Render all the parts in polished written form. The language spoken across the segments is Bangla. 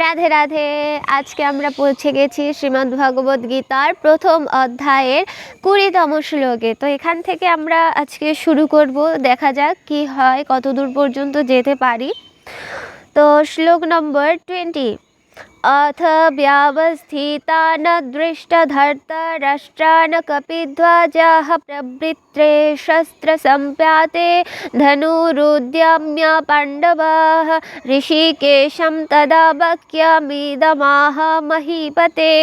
রাধে রাধে। আজকে আমরা পৌঁছে গেছি শ্রীমদ্ ভগবদ গীতার প্রথম অধ্যায়ের 20তম শ্লোকে। তো এখান থেকে আমরা আজকে শুরু করব, দেখা যাক কি হয়, কত দূর পর্যন্ত যেতে পারি। তো শ্লোক নম্বর 20। अथ व्यवस्थितान् दृष्टधर्तराष्ट्रान् कपिध्वजाः प्रवृत्रे शस्त्रसम्पाते धनुरुद्यम्य पाण्डवाः ऋषिकेशं तदा वाक्यमिदमाह महीपते।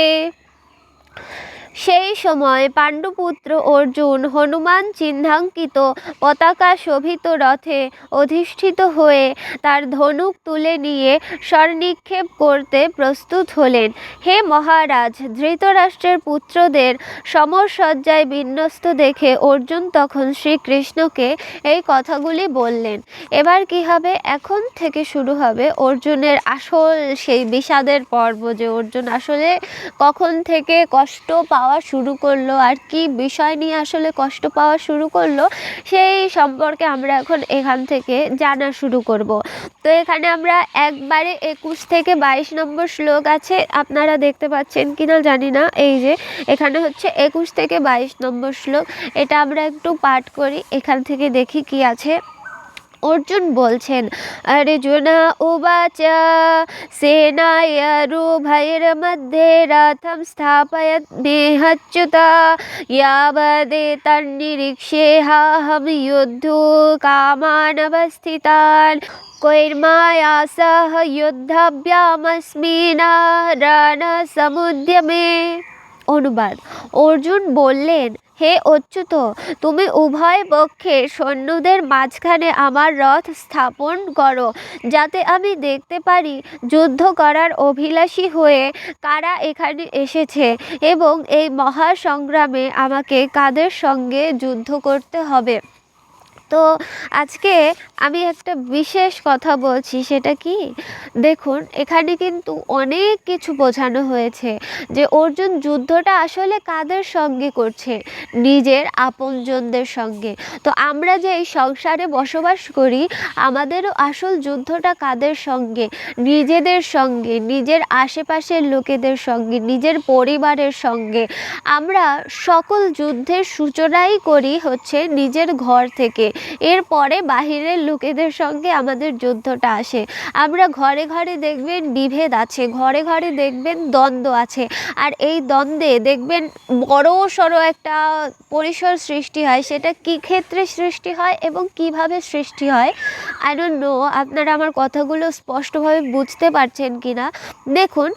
সেই সময় পাণ্ডুপুত্র অর্জুন হনুমান চিহ্নাঙ্কিত পতাকা শোভিত রথে অধিষ্ঠিত হয়ে তার ধনুক তুলে নিয়ে স্বরনিক্ষেপ করতে প্রস্তুত হলেন। হে মহারাজ, ধৃতরাষ্ট্রের পুত্রদের সমরসজ্জায় বিন্যস্ত দেখে অর্জুন তখন শ্রীকৃষ্ণকে এই কথাগুলি বললেন। এবার কি হবে? এখন থেকে শুরু হবে অর্জুনের আসল সেই বিষাদের পর্ব, যে অর্জুন আসলে কখন থেকে কষ্ট পাওয়া শুরু করলো আর কি বিষয় নিয়ে আসলে কষ্ট পাওয়া শুরু করলো, সেই সম্পর্কে আমরা এখন এখান থেকে জানা শুরু করব। তো এখানে আমরা একবারে 21 থেকে 22 নম্বর শ্লোক আছে, আপনারা দেখতে পাচ্ছেন কিনা জানি না। এই যে এখানে হচ্ছে 21 থেকে 22 নম্বর শ্লোক, এটা আমরা একটু পাঠ করি, এখান থেকে দেখি কি আছে। অর্জুন বলছেন, अर्जुन उवाच सेनायोरुभयोर्मध्ये रथं स्थापयन्नेहच्युत यावदेतन्निरीक्ष्येऽहं युद्धकामानवस्थितान् कैर्मया सह युद्धव्यामस्मिन् रणसमुद्यमे। অনুবাদ: অর্জুন বললেন, হে অচ্যুত, তুমি উভয় পক্ষের সৈন্যদের মাঝখানে আমার রথ স্থাপন করো, যাতে আমি দেখতে পারি যুদ্ধ করার অভিলাষী হয়ে কারা এখানে এসেছে এবং এই মহাসংগ্রামে আমাকে কাদের সঙ্গে যুদ্ধ করতে হবে। তো আজকে আমি একটা বিশেষ কথা বলছি, সেটা কি দেখুন, এখানে কিন্তু অনেক কিছু বোঝানো হয়েছে যে অর্জুন যুদ্ধটা আসলে কাদের সঙ্গে করছে, নিজের আপনজনদের সঙ্গে। তো আমরা যে এই সংসারে বসবাস করি, আমাদেরও আসল যুদ্ধটা কাদের সঙ্গে? নিজেদের সঙ্গে, নিজের আশেপাশের লোকেদের সঙ্গে, নিজের পরিবারের সঙ্গে। আমরা সকল যুদ্ধের সূচনাই করি হচ্ছে নিজের ঘর থেকে, এরপরে বাহিরের লোকেদের সঙ্গে আমাদের যুদ্ধটা আসে। আমরা ঘরে ঘরে দেখবেন বিভেদ আছে, ঘরে ঘরে দেখবেন দ্বন্দ্ব আছে, আর এই দ্বন্দ্বে দেখবেন বড় সড়ো একটা পরিসর সৃষ্টি হয়। সেটা কী ক্ষেত্রে সৃষ্টি হয় এবং কিভাবে সৃষ্টি হয়, আই ডোন্ট নো আপনারা আমার কথাগুলো স্পষ্টভাবে বুঝতে পারছেন কি না। দেখুন,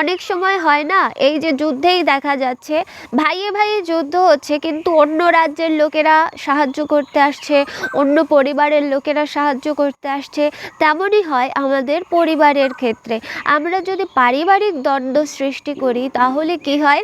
অনেক সময় হয় না, এই যে যুদ্ধেই দেখা যাচ্ছে ভাইয়ে ভাইয়ে যুদ্ধ হচ্ছে, কিন্তু অন্য রাজ্যের লোকেরা সাহায্য করতে আসছে, অন্য পরিবারের লোকেরা সাহায্য করতে আসছে। তেমনই হয় আমাদের পরিবারের ক্ষেত্রে। আমরা যদি পারিবারিক দ্বন্দ্ব সৃষ্টি করি, তাহলে কি হয়,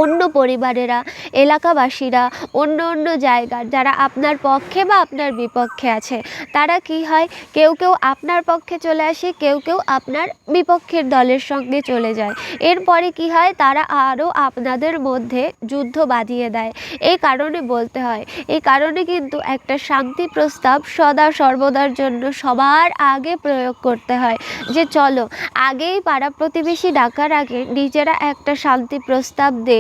অন্য পরিবারেরা, এলাকাবাসীরা, অন্য অন্য জায়গার যারা আপনার পক্ষে বা আপনার বিপক্ষে আছে, তারা কি হয়, কেউ কেউ আপনার পক্ষে চলে আসে, কেউ কেউ আপনার বিপক্ষের দলের সঙ্গে চলে যায়। এরপরে কি হয়, তারা আরও আপনাদের মধ্যে যুদ্ধ বাঁধিয়ে দেয়। এই কারণে বলতে হয়, এই কারণে কিন্তু একটা শান্তি প্রস্তাব সদা সর্বদার জন্য সবার আগে প্রয়োগ করতে হয়, যে চলো আগেই পাড়া প্রতিবেশী ডাকার আগে নিজেরা একটা শান্তি প্রস্তাব দেই,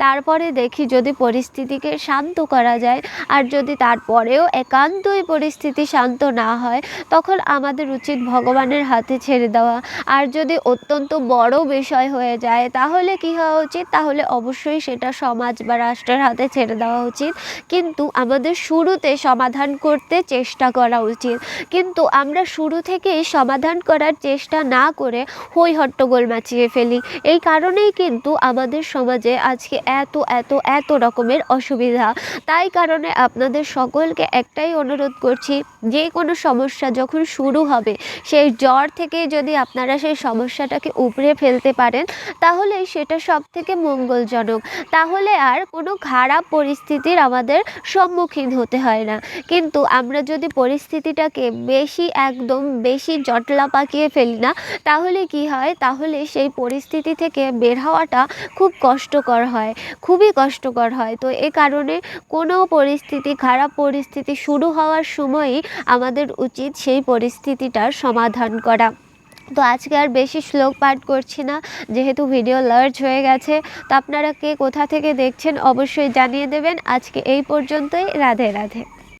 তারপরে দেখি যদি পরিস্থিতিকে শান্ত করা যায়। আর যদি তারপরেও একান্তই পরিস্থিতি শান্ত না হয়, তখন আমাদের উচিত ভগবানের হাতে ছেড়ে দেওয়া। আর যদি অত্যন্ত বড় বিষয় হয়ে যায়, তাহলে কি হওয়া উচিত, তাহলে অবশ্যই সেটা সমাজ বা রাষ্ট্রের হাতে ছেড়ে দেওয়া উচিত। কিন্তু আমাদের শুরুতে সমাধান করতে চেষ্টা করা উচিত। কিন্তু আমরা শুরু থেকেই সমাধান করার চেষ্টা না করে হই হট্টগোল মাচিয়ে ফেলি। এই কারণেই কিন্তু আমাদের সমাজে আজকে এত এত এত রকমের অসুবিধা। তাই কারণে আপনাদের সকলকে একটাই অনুরোধ করছি, যে কোনো সমস্যা যখন শুরু হবে, সেই জ্বর থেকে যদি আপনারা সেই সমস্যাটাকে উপড়ে ফেলতে পারেন, তাহলে সেটা সব থেকে মঙ্গলজনক। তাহলে আর কোনো খারাপ পরিস্থিতির আমাদের সম্মুখীন হতে হয় না। কিন্তু আমরা যদি পরিস্থিতিটাকে একদম বেশি জটলা পাকিয়ে ফেলি না, তাহলে কি হয়, তাহলে সেই পরিস্থিতি থেকে বের হওয়াটা খুব কষ্টকর হয়, খুবই কষ্টকর হয়। তো এ কারণে কোনো পরিস্থিতি, খারাপ পরিস্থিতি শুরু হওয়ার সময়ই আমাদের উচিত সেই পরিস্থিতিটার সমাধান করা। তো আজকে আর বেশি শ্লোক পাঠ করছি না, যেহেতু ভিডিও লার্জ হয়ে গেছে। তো আপনারা কে কোথা থেকে দেখছেন অবশ্যই জানিয়ে দেবেন। আজকে এই পর্যন্তই। রাধে রাধে।